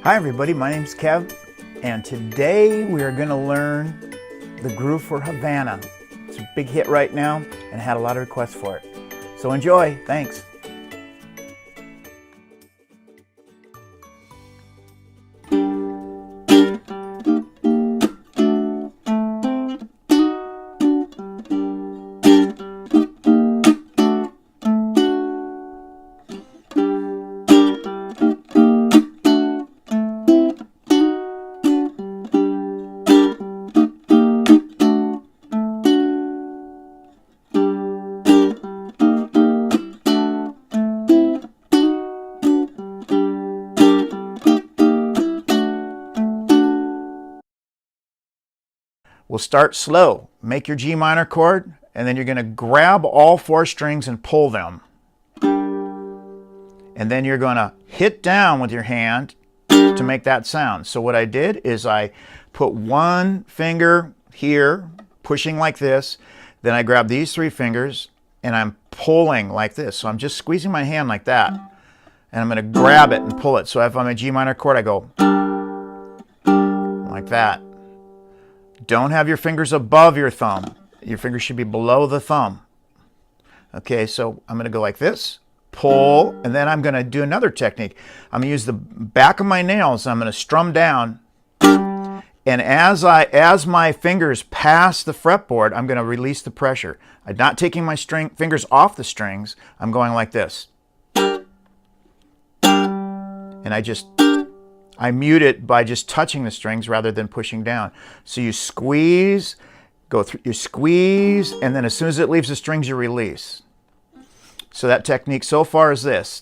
Hi everybody, my name's Kev, and today we are going to learn the groove for Havana. It's a big hit right now and had a lot of requests for it. So enjoy, thanks. We'll start slow. Make your G minor chord, and then you're going to grab all four strings and pull them. And then you're going to hit down with your hand to make that sound. So what I did is I put one finger here, pushing like this. Then I grab these three fingers, and I'm pulling like this. So I'm just squeezing my hand like that. And I'm going to grab it and pull it. So if I'm a G minor chord, I go like that. Don't have your fingers above your thumb. Your fingers should be below the thumb. Okay, so I'm going to go like this, pull, and then I'm going to do another technique. I'm going to use the back of my nails. I'm going to strum down, and as my fingers pass the fretboard, I'm going to release the pressure. I'm not taking my fingers off the strings. I'm going like this, and I mute it by just touching the strings rather than pushing down. So you squeeze, go through, you squeeze, and then as soon as it leaves the strings, you release. So that technique so far is this.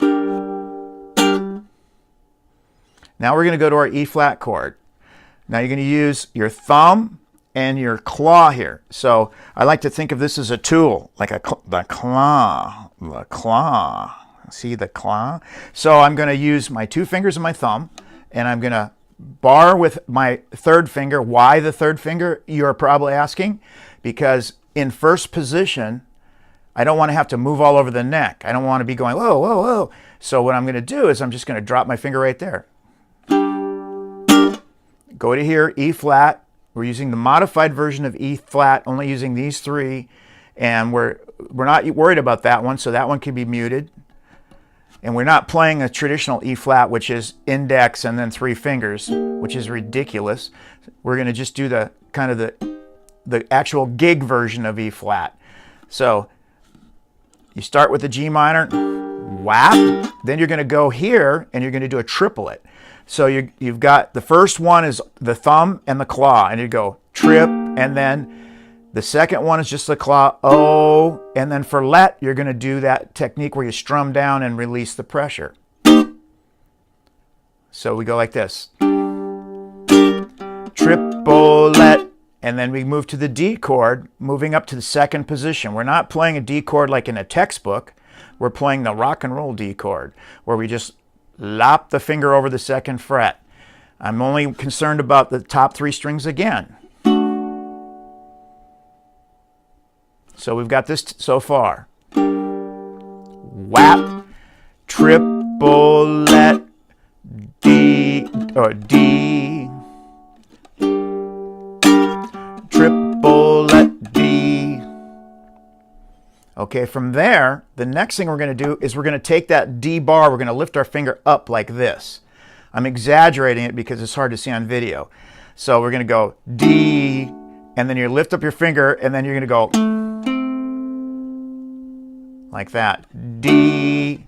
Now we're going to go to our E flat chord. Now you're going to use your thumb and your claw here. So I like to think of this as a tool, like the claw. See the claw? So I'm going to use my two fingers and my thumb, and I'm going to bar with my third finger. Why the third finger, you're probably asking? Because in first position, I don't want to have to move all over the neck. I don't want to be going, whoa, whoa, whoa. So what I'm going to do is I'm just going to drop my finger right there. Go to here, E flat. We're using the modified version of E flat, only using these three, and we're not worried about that one, so that one can be muted. And we're not playing a traditional E flat, which is index and then three fingers, which is ridiculous. We're going to just do the kind of the actual gig version of E flat. So you start with the G minor, whap. Then you're going to go here and you're going to do a triplet. So you've got the first one is the thumb and the claw, and you go trip, and then the second one is just the claw, O, and then for let, you're going to do that technique where you strum down and release the pressure. So we go like this. Triplet, and then we move to the D chord, moving up to the second position. We're not playing a D chord like in a textbook. We're playing the rock and roll D chord, where we just lop the finger over the second fret. I'm only concerned about the top three strings again. So we've got this so far. Whap, triplet, D, or D, triplet, D. Okay, from there, the next thing we're going to do is we're going to take that D bar, we're going to lift our finger up like this. I'm exaggerating it because it's hard to see on video. So we're going to go D, and then you lift up your finger, and then you're going to go like that. D.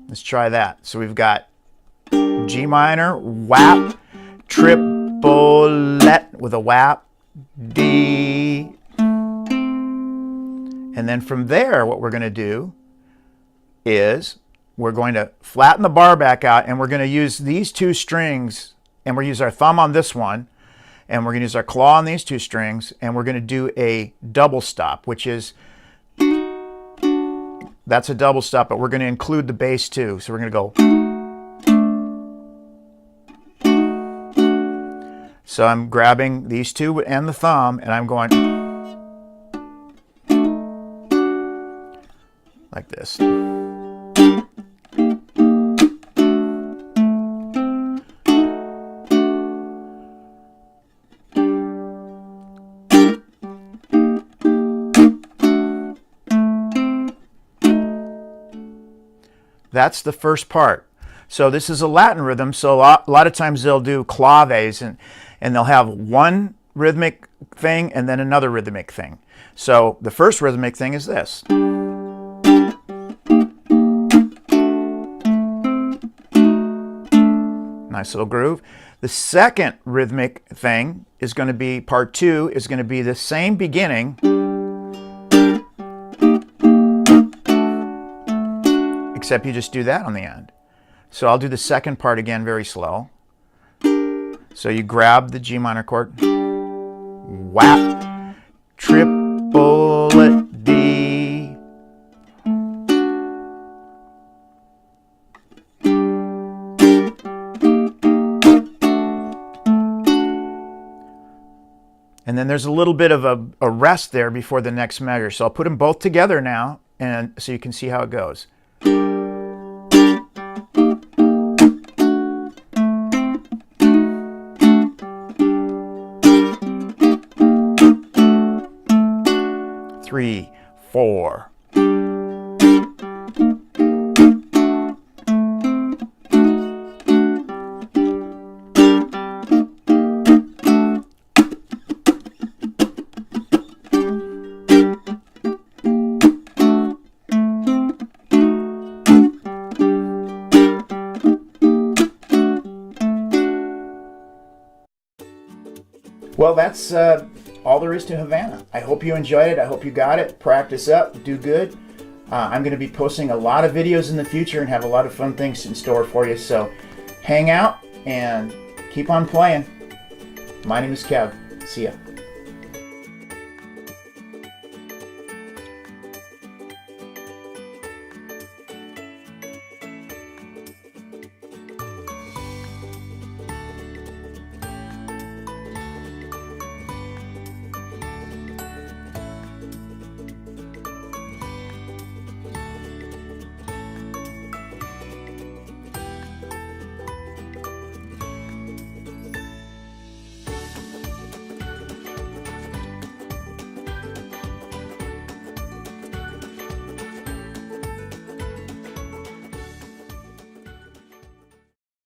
Let's try that. So we've got G minor, whap, triplet with a whap, D. And then from there, what we're going to do is we're going to flatten the bar back out, and we're going to use these two strings, and we'll use our thumb on this one, and we're going to use our claw on these two strings, and we're going to do a double stop, which is, that's a double stop, but we're going to include the bass too. So we're going to go. So I'm grabbing these two and the thumb, and I'm going like this. That's the first part. So this is a Latin rhythm, so a lot of times they'll do claves, and they'll have one rhythmic thing and then another rhythmic thing. So the first rhythmic thing is this. Nice little groove. The second rhythmic thing is going to be, part 2 is going to be the same beginning, except you just do that on the end. So I'll do the second part again very slow. So you grab the G minor chord, whap, triplet D, and then there's a little bit of a rest there before the next measure. So I'll put them both together now, and so you can see how it goes. Three, four. Well, that's all there is to Havana. I hope you enjoyed it. I hope you got it. Practice up. Do good. I'm going to be posting a lot of videos in the future and have a lot of fun things in store for you. So hang out and keep on playing. My name is Kev. See ya.